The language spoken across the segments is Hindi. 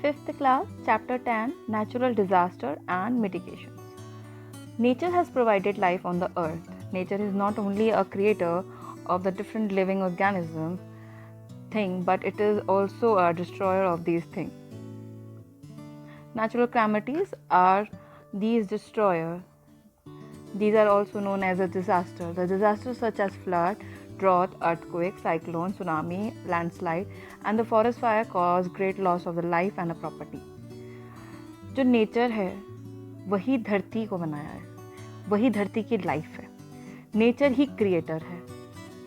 5th class, Chapter 10, Natural Disaster and Mitigations. Nature has provided life on the earth. Nature is not only a creator of the different living organism thing, but it is also a destroyer of these things. Natural calamities are these destroyers. These are also known as a disaster. The disasters such as flood, drought, earthquake, cyclone, tsunami, landslide and the forest fire cause great loss of the life and a property. जो नेचर है वही धरती को बनाया है, वही धरती की लाइफ है. नेचर ही क्रिएटर है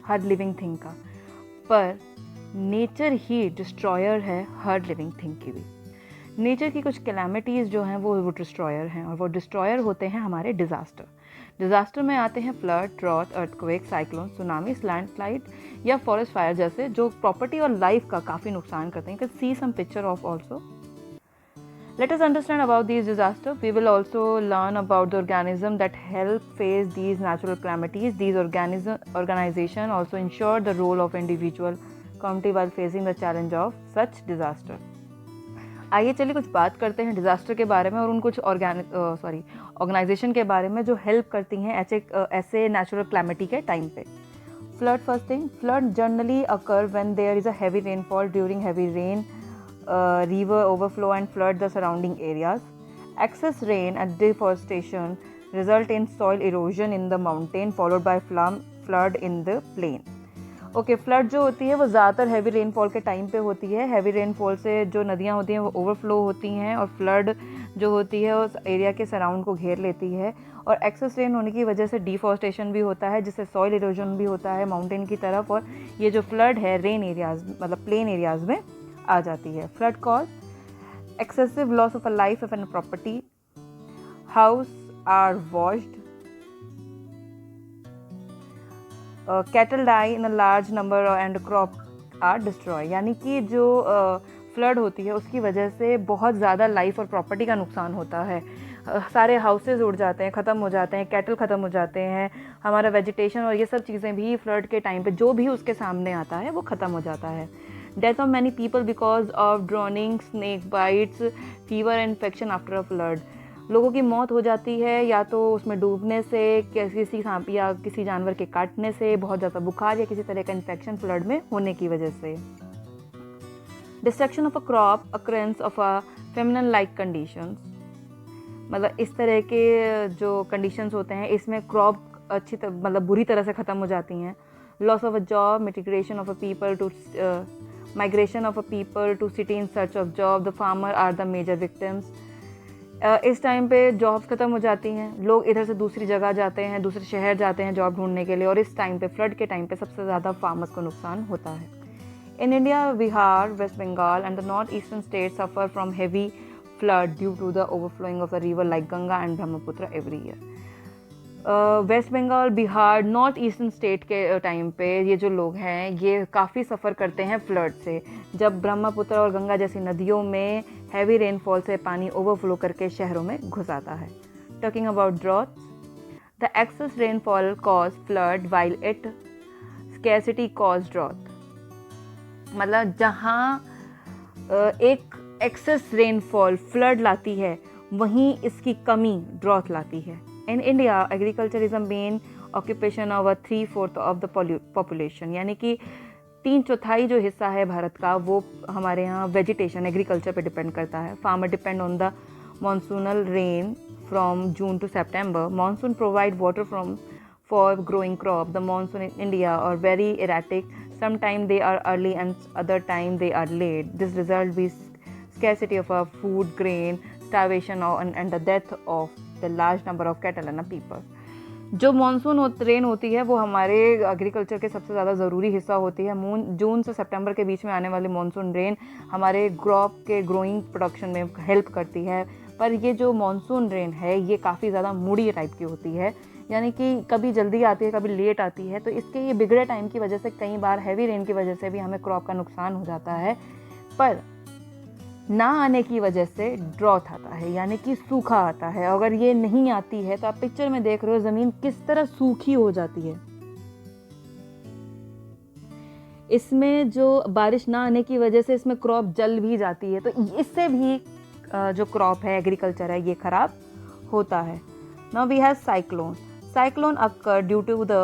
हर लिविंग थिंग का, पर नेचर ही डिस्ट्रॉयर है हर लिविंग थिंग की भी. नेचर की कुछ कैलामिटीज़ जो हैं वो डिस्ट्रॉयर हैं, और वो डिस्ट्रॉयर होते हैं हमारे डिज़ास्टर. डिज़ास्टर में आते हैं flood, drought, earthquake, cyclone, tsunami, landslide या फॉरेस्ट फायर जैसे, जो प्रॉपर्टी और लाइफ का काफ़ी नुकसान करते हैं. You can see some picture of also. Let us understand about these disasters. We will also learn about the organism that help face these natural calamities. These organization also ensure the role of individual community while facing the challenge of such disaster. आइए चलिए कुछ बात करते हैं डिज़ास्टर के बारे में और उन कुछ ऑर्गेनाइजेशन के बारे में जो हेल्प करती हैं ऐसे नेचुरल कैलामिटी के टाइम पे. Flood, first thing, flood generally occur when there is a heavy rainfall. During heavy rain, river overflow and flood the surrounding areas. Excess rain and deforestation result in soil erosion in the mountain followed by flood in the plain. Okay, flood जो होती है वो ज़्यादातर हैवी रेनफॉल के टाइम पे होती है. हैवी रेनफॉल से जो नदियाँ होती हैं वो ओवरफ्लो होती हैं और फ्लड जो होती है उस एरिया के सराउंड को घेर लेती है. और एक्सेस रेन होने की वजह से डिफॉरेस्टेशन भी होता है, जिससे सॉइल इरोजन भी होता है माउंटेन की तरफ, और ये जो फ्लड है रेन एरियाज मतलब प्लेन एरियाज़ में आ जाती है. Flood cause excessive loss of a life of an property, house are washed, cattle die in a large number and crop are destroy. यानी कि जो फ्लड होती है उसकी वजह से बहुत ज़्यादा लाइफ और प्रॉपर्टी का नुकसान होता है. सारे हाउसेज उड़ जाते हैं, ख़त्म हो जाते हैं, कैटल ख़त्म हो जाते हैं, हमारा वेजिटेशन और ये सब चीज़ें भी फ्लड के टाइम पे जो भी उसके सामने आता है वो ख़त्म हो जाता है. Death of many people because of drowning, snake bites, fever and infection after a flood. लोगों की मौत हो जाती है या तो उसमें डूबने से, किसी सांप या किसी जानवर के काटने से, बहुत ज़्यादा बुखार या किसी तरह का इन्फेक्शन फ्लड में होने की वजह से. Destruction of a crop, occurrence of a feminine like conditions. मतलब इस तरह के जो कंडीशंस होते हैं इसमें क्रॉप मतलब बुरी तरह से ख़त्म हो जाती हैं. Loss of a job, mitigation of a people to migration of a people to city in search of job. The farmer are the major victims. इस टाइम पे जॉब्स ख़त्म हो जाती हैं, लोग इधर से दूसरी जगह जाते हैं, दूसरे शहर जाते हैं जॉब ढूंढने के लिए, और इस टाइम पे फ्लड के टाइम पे सबसे ज़्यादा फार्मर्स को नुकसान होता है. In India, Bihar, West Bengal and the north eastern state suffer from heavy flood due to the overflowing of the river like Ganga and Brahmaputra every year. West Bengal, Bihar, north eastern state के टाइम पे ये जो लोग हैं ये काफ़ी सफ़र करते हैं फ्लड से, जब ब्रह्मपुत्र और गंगा जैसी नदियों में हैवी रेनफॉल से पानी ओवरफ्लो करके शहरों में घुस आता है. Talking about drought, the excess rainfall cause flood while it scarcity cause drought. मतलब जहाँ एक एक्सेस रेनफॉल फ्लड लाती है वहीं इसकी कमी ड्रॉट लाती है. In India, agriculture is a main occupation of 3/4 of the population. यानी कि 3/4 जो हिस्सा है भारत का वो हमारे यहाँ वेजिटेशन एग्रीकल्चर पे डिपेंड करता है. Farmer depend on the monsoonal rain from June to September. Monsoon provide water for growing crop. The monsoon in India are very erratic. Sometimes they are early and other time they are late. This result be scarcity of food, grain, starvation and the death of the large number of cattle and people. जो मानसून रेन होती है वो हमारे एग्रीकल्चर के सबसे ज़्यादा ज़रूरी हिस्सा होती है. जून से सितंबर के बीच में आने वाली मानसून रेन हमारे क्रॉप के ग्रोइंग प्रोडक्शन में हेल्प करती है. पर ये जो मानसून रेन है ये काफ़ी ज़्यादा मूडी टाइप की होती है, यानी कि कभी जल्दी आती है कभी लेट आती है. तो इसके ये बिगड़े टाइम की वजह से कई बार हैवी रेन की वजह से भी हमें क्रॉप का नुकसान हो जाता है. पर ना आने की वजह से ड्रॉट आता है, यानी कि सूखा आता है. अगर ये नहीं आती है तो आप पिक्चर में देख रहे हो ज़मीन किस तरह सूखी हो जाती है. इसमें जो बारिश ना आने की वजह से इसमें क्रॉप जल भी जाती है, तो इससे भी जो क्रॉप है, एग्रीकल्चर है, ये ख़राब होता है. Now we have cyclone. Cyclone occur due to the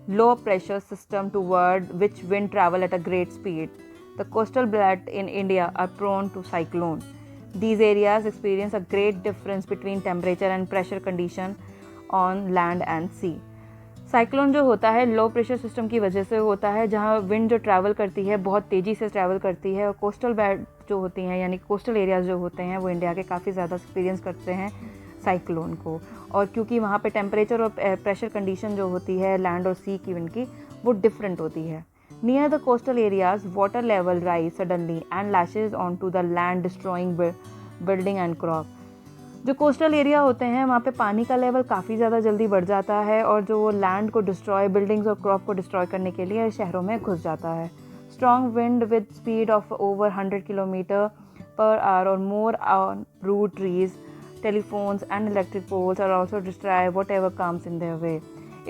low pressure system toward which wind travel at a great speed. The coastal belt in India are prone to cyclone. These areas experience a great difference between temperature and pressure condition on land and sea. Cyclone जो होता है लो प्रेशर सिस्टम की वजह से होता है, जहाँ विंड जो ट्रैवल करती है बहुत तेज़ी से ट्रैवल करती है, और कोस्टल बेल्ट जो होती हैं यानी कोस्टल एरियाज़ जो होते हैं वो इंडिया के काफ़ी ज़्यादा एक्सपीरियंस करते हैं साइक्लोन को. और क्योंकि वहाँ पे टेम्परेचर और प्रेशर कंडीशन जो होती है लैंड और सी की विंड की वो डिफरेंट होती है. Near the coastal areas water level rise suddenly and lashes on to the land destroying building and crop. जो कोस्टल एरिया होते हैं वहाँ पे पानी का लेवल काफ़ी ज़्यादा जल्दी बढ़ जाता है, और जो वो लैंड को डिस्ट्रॉय, बिल्डिंग्स और क्रॉप को डिस्ट्रॉय करने के लिए शहरों में घुस जाता है. Strong wind with speed of over 100 kilometre per hour और more on route trees, telephones and electric poles are also destroy whatever comes in their way.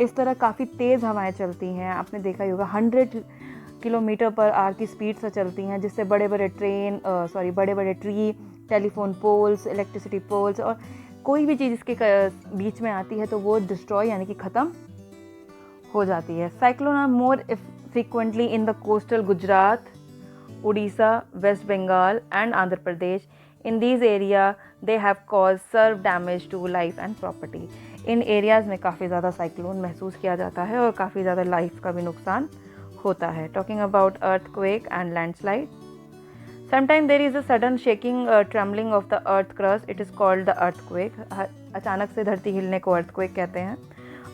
इस तरह काफ़ी तेज़ हवाएं चलती हैं, आपने देखा ही होगा 100 किलोमीटर पर आवर की स्पीड से चलती हैं, जिससे बड़े बड़े tree, telephone poles, electricity poles और कोई भी चीज़ इसके बीच में आती है तो वो डिस्ट्रॉय यानी कि ख़त्म हो जाती है. Cyclone are more frequently in the coastal Gujarat, Orissa, West Bengal and Andhra Pradesh. In these area they have cause severe damage to life and property. इन एरियाज़ में काफ़ी ज़्यादा साइक्लोन महसूस किया जाता है और काफ़ी ज़्यादा लाइफ का भी नुकसान होता है. Talking about earthquake and landslide. Sometimes there is a sudden shaking, trembling of the earth crust. It is called the earthquake. अचानक से धरती हिलने को earthquake कहते हैं.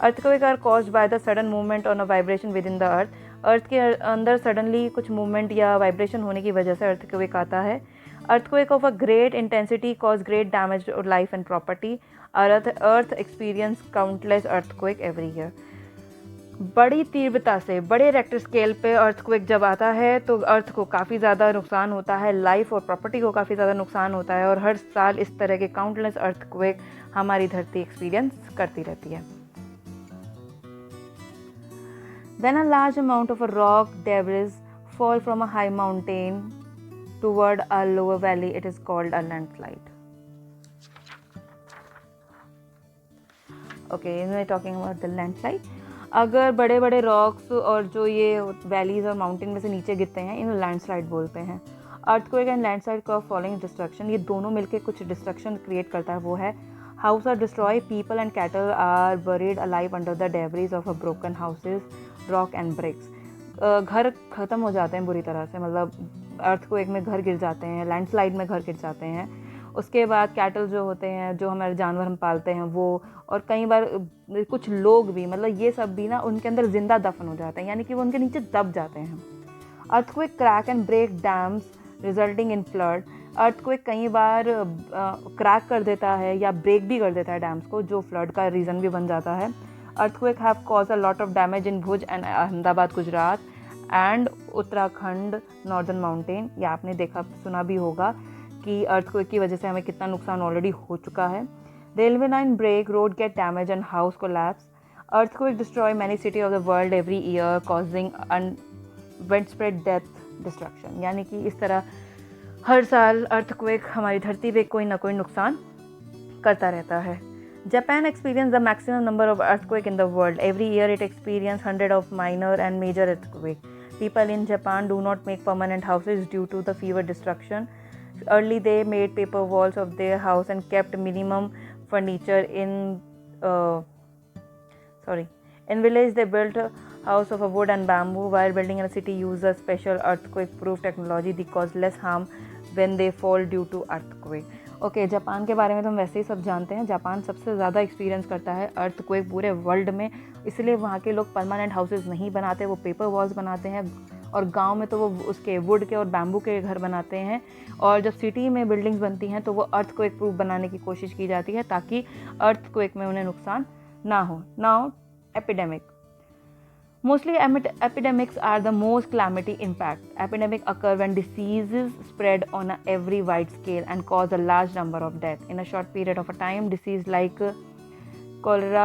Earthquake are caused by the sudden movement on a vibration within the earth. Earth के अंदर suddenly कुछ movement या vibration होने की वजह से earthquake आता है. Earthquake of a great intensity cause great damage to life and property. Earth experience countless earthquake every year. बड़ी तीव्रता से बड़े रेक्टर स्केल पे अर्थक्वेक जब आता है तो अर्थ को काफ़ी ज़्यादा नुकसान होता है, लाइफ और प्रॉपर्टी को काफ़ी ज़्यादा नुकसान होता है, और हर साल इस तरह के काउंटलेस अर्थक्वेक हमारी धरती एक्सपीरियंस करती रहती है. When a large amount of a rock debris fall from a high mountain toward a lower valley, it is called a landslide. Okay, we're talking about the landslide. अगर बड़े बड़े रॉक्स और जो ये वैलीज और माउंटेन में से नीचे गिरते हैं इन्हें लैंडस्लाइड बोलते हैं. अर्थक्वेक एंड लैंडस्लाइड का फॉलोइंग डिस्ट्रक्शन, ये दोनों मिलकर कुछ डिस्ट्रक्शन क्रिएट करता है. वो है house are destroy, people and cattle are buried alive under the debris of a broken houses, rock and bricks. घर ख़त्म हो जाते हैं बुरी तरह से, मतलब अर्थक्वेक में घर गिर जाते हैं, लैंडस्लाइड में घर गिर जाते हैं. उसके बाद कैटल जो होते हैं, जो हमारे जानवर हम पालते हैं वो, और कई बार कुछ लोग भी, मतलब ये सब भी ना उनके अंदर ज़िंदा दफन हो जाते हैं, यानी कि वो उनके नीचे दब जाते हैं. Earthquake crack and break dams resulting in flood. Earthquake कई बार क्रैक कर देता है या ब्रेक भी कर देता है डैम्स को, जो फ्लड का रीज़न भी बन जाता है. Earthquake have cause a lot of damage in Bhuj and Ahmedabad, Gujarat and Uttarakhand northern mountain. या आपने देखा सुना भी होगा कि अर्थक्वेक की वजह से हमें कितना नुकसान ऑलरेडी हो चुका है. Railway line break, road get damaged and house collapse. Earthquake destroy many cities of the world every year, causing widespread death, destruction. यानी कि इस तरह हर साल अर्थक्वेक हमारी धरती पे कोई ना कोई नुकसान करता रहता है. Japan experiences the maximum number of earthquake in the world. Every year it experiences hundreds of minor and major earthquake. People in Japan do not make permanent houses due to the fever destruction. Early they made paper walls of their house and kept minimum furniture in village they built a house of a wood and bamboo. While building in a city use a special earthquake proof technology. They cause less harm when they fall due to earthquake. Okay, Japan के बारे में तो हम वैसे ही सब जानते हैं. जापान सबसे ज़्यादा एक्सपीरियंस करता है अर्थक्वेक पूरे वर्ल्ड में, इसलिए वहाँ के लोग परमानेंट हाउसेज नहीं बनाते, वो पेपर वॉल्स बनाते हैं, और गांव में तो वो उसके वुड के और बैम्बू के घर बनाते हैं. और जब सिटी में बिल्डिंग्स बनती हैं तो वो अर्थक्वेक प्रूफ बनाने की कोशिश की जाती है ताकि अर्थक्वेक में उन्हें नुकसान ना हो. Now epidemic. Mostly epidemics are the most calamity impact. Epidemics occur when diseases spread on a every wide scale and cause a large number of deaths. In a short period of a time, diseases like cholera,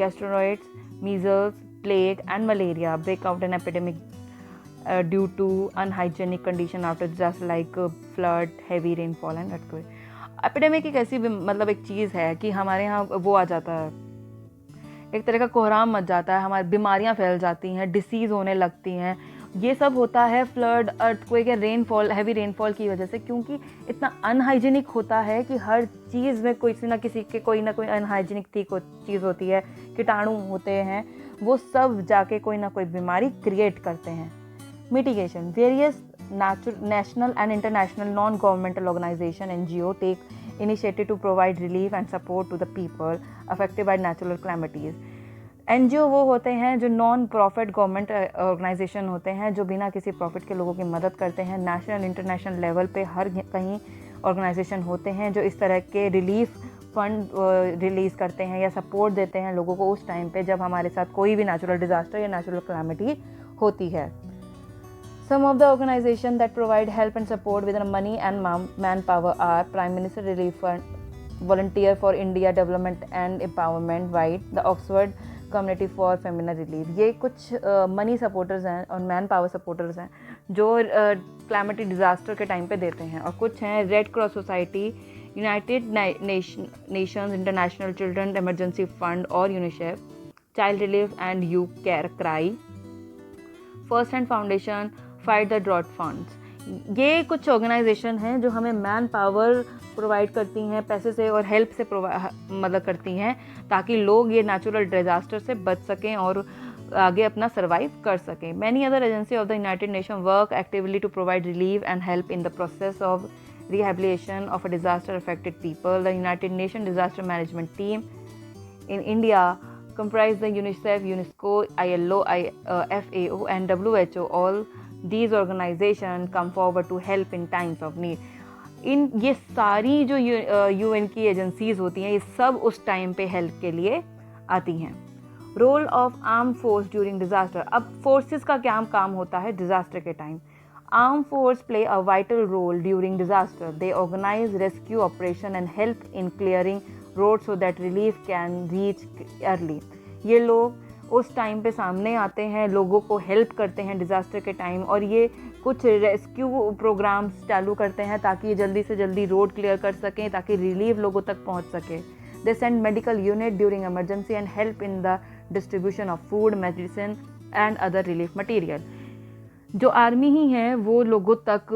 gastroenteritis, measles, plague and malaria break out in epidemic due to unhygienic condition after disaster like flood, heavy rainfall and earthquake. Epidemic एक ऐसी मतलब एक चीज़ है कि हमारे यहाँ वो आ जाता है, एक तरह का कोहराम मच जाता है, हमारी बीमारियाँ फैल जाती हैं, डिसीज़ होने लगती हैं। ये सब होता है फ्लड, अर्थक्वेक या रेनफॉल, हैवी रेनफॉल की वजह से, क्योंकि इतना अनहाइजीनिक होता है कि हर चीज़ में किसी ना किसी के कोई ना कोई अनहाइजीनिक चीज़ होती है, कीटाणु होते हैं, वो सब जाके कोई ना कोई बीमारी क्रिएट करते हैं। Mitigation, various national and international non-governmental organization NGO take initiative to provide relief and support to the people affected by natural calamities. NGO वो होते हैं जो नॉन प्रॉफिट गवर्नमेंट ऑर्गेनाइजेशन होते हैं, जो बिना किसी प्रॉफिट के लोगों की मदद करते हैं। नेशनल इंटरनेशनल लेवल पे हर कहीं ऑर्गेनाइजेशन होते हैं जो इस तरह के रिलीफ फंड रिलीज़ करते हैं या सपोर्ट देते हैं लोगों को उस टाइम पे जब हमारे साथ कोई भी नेचुरल डिज़ास्टर या नेचुरल कैलामिटी होती है। Some of the organizations that provide help and support with money and manpower are Prime Minister Relief Fund, Volunteer for India Development and Empowerment Wide, the Oxford Community for Feminine Relief। ये कुछ मनी सपोर्टर्स हैं और मैन पावर सपोर्टर्स हैं जो क्लाइमेटिक डिज़ास्टर के टाइम पे देते हैं, और कुछ हैं Red Cross Society, United Nations International Children Emergency Fund और UNICEF, child relief and you care CRY, first hand foundation, fight the drought funds. ये कुछ ऑर्गेनाइजेशन हैं जो हमें मैन पावर प्रोवाइड करती हैं, पैसे से और हेल्प से मदद करती हैं ताकि लोग ये नेचुरल डिजास्टर से बच सकें और आगे अपना सर्वाइव कर सकें। Many other agency of the United Nation work actively to provide relief and help in the process of rehabilitation of a disaster affected people. The United Nations Disaster Management Team in India comprise the UNICEF, UNESCO, ILO, FAO and WHO. All these organizations come forward to help in times of need. ये सारी जो UN की एजेंसीज होती हैं, ये सब उस टाइम पे हेल्प के लिए आती हैं। Role of arm force during disaster. अब फोर्सेस का क्या काम होता है डिजास्टर के time? Armed force play a vital role during disaster. They organize rescue operation and help in clearing roads so that relief can reach early. ये लोग उस टाइम पे सामने आते हैं, लोगों को हेल्प करते हैं डिज़ास्टर के टाइम, और ये कुछ रेस्क्यू प्रोग्राम्स चालू करते हैं ताकि ये जल्दी से जल्दी रोड क्लियर कर सकें, ताकि रिलीफ लोगों तक पहुंच सके। They send medical unit during emergency and help in the distribution of food, medicine and other relief material. जो आर्मी ही है वो लोगों तक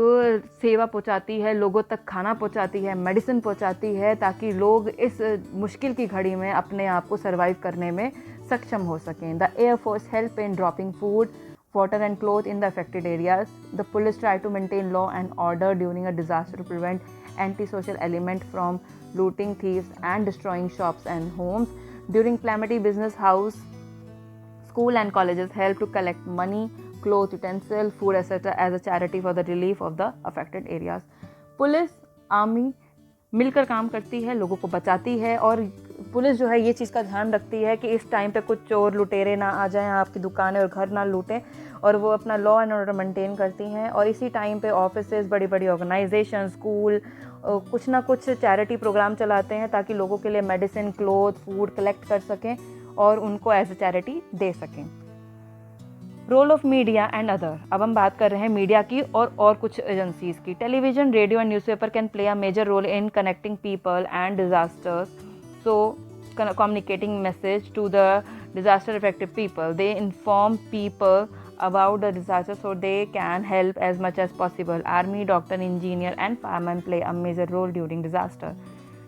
सेवा पहुंचाती है, लोगों तक खाना पहुंचाती है, मेडिसिन पहुंचाती है, ताकि लोग इस मुश्किल की घड़ी में अपने आप को सर्वाइव करने में सक्षम हो सकें। The air force help in dropping food, water and cloth in the affected areas. The police try to maintain law and order during a disaster to prevent anti social element from looting, thieves and destroying shops and homes. During calamity business house, school and colleges help to collect money, clothes, utensils, food, etc. as a charity for the relief of the affected areas. Police, army मिलकर काम करती है, लोगों को बचाती है, और पुलिस जो है ये चीज़ का ध्यान रखती है कि इस टाइम पे कुछ चोर लुटेरे ना आ जाएं, आपकी दुकानें और घर ना लूटें, और वो अपना लॉ एंड ऑर्डर मेंटेन करती हैं। और इसी टाइम पे ऑफिसेज, बड़ी बड़ी ऑर्गेनाइजेशन, स्कूल कुछ ना कुछ चैरिटी प्रोग्राम चलाते हैं ताकि लोगों के लिए मेडिसिन, क्लोथ, फूड कलेक्ट कर सकें और उनको एज ए चैरिटी दे सकें। Role of media and other. अब हम बात कर रहे हैं मीडिया की और कुछ एजेंसीज की। Television, radio and newspaper can play a major role in connecting people and disasters, so communicating message to the disaster affected people. They inform people about the disaster so they can help as much as possible. Army, doctor, engineer and firemen play a major role during disaster.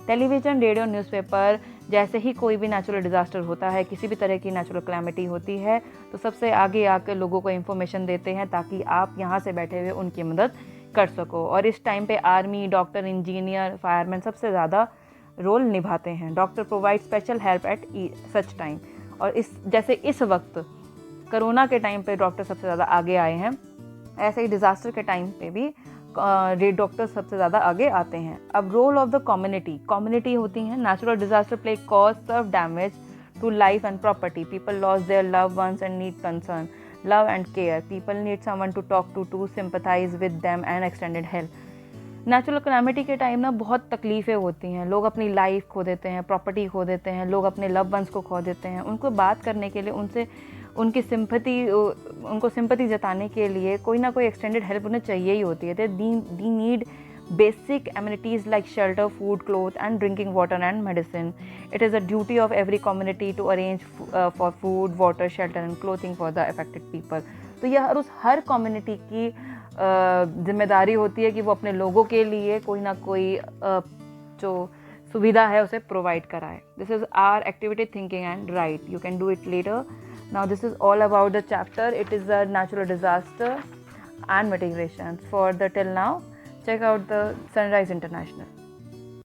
Television, radio, newspaper, जैसे ही कोई भी नेचुरल डिज़ास्टर होता है, किसी भी तरह की नेचुरल कैलामिटी होती है, तो सबसे आगे आकर लोगों को इन्फॉर्मेशन देते हैं ताकि आप यहाँ से बैठे हुए उनकी मदद कर सको। और इस टाइम पे आर्मी, डॉक्टर, इंजीनियर, फायरमैन सबसे ज़्यादा रोल निभाते हैं। Doctor provide special help at such time. और जैसे इस वक्त कोरोना के टाइम पे डॉक्टर सबसे ज़्यादा आगे आए हैं, ऐसे ही डिज़ास्टर के टाइम पे भी डॉक्टर सबसे ज़्यादा आगे आते हैं। अब रोल ऑफ द कम्युनिटी होती हैं। Natural disaster play cause severe damage to life and property. People loss their love ones and need concern, love and care. People need someone to talk to sympathize with them and extended help. Natural calamity के टाइम ना बहुत तकलीफ़ें होती हैं, लोग अपनी लाइफ खो देते हैं, प्रॉपर्टी खो देते हैं, लोग अपने लव वंस को खो देते हैं। उनको बात करने के लिए, उनसे उनकी उनको सिंपैथी जताने के लिए कोई ना कोई एक्सटेंडेड हेल्प उन्हें चाहिए ही होती है. They need basic amenities like shelter, food, clothes and drinking water and medicine. It is a duty of every community to arrange for food, water, shelter and clothing for the affected people. तो यह हर कम्युनिटी की जिम्मेदारी होती है कि वो अपने लोगों के लिए कोई ना कोई जो सुविधा है उसे प्रोवाइड कराए. This is our activity thinking and write. You can do it later. Now this is all about the chapter. It is a natural disaster and mitigations. For the till now, check out the Sunrise International.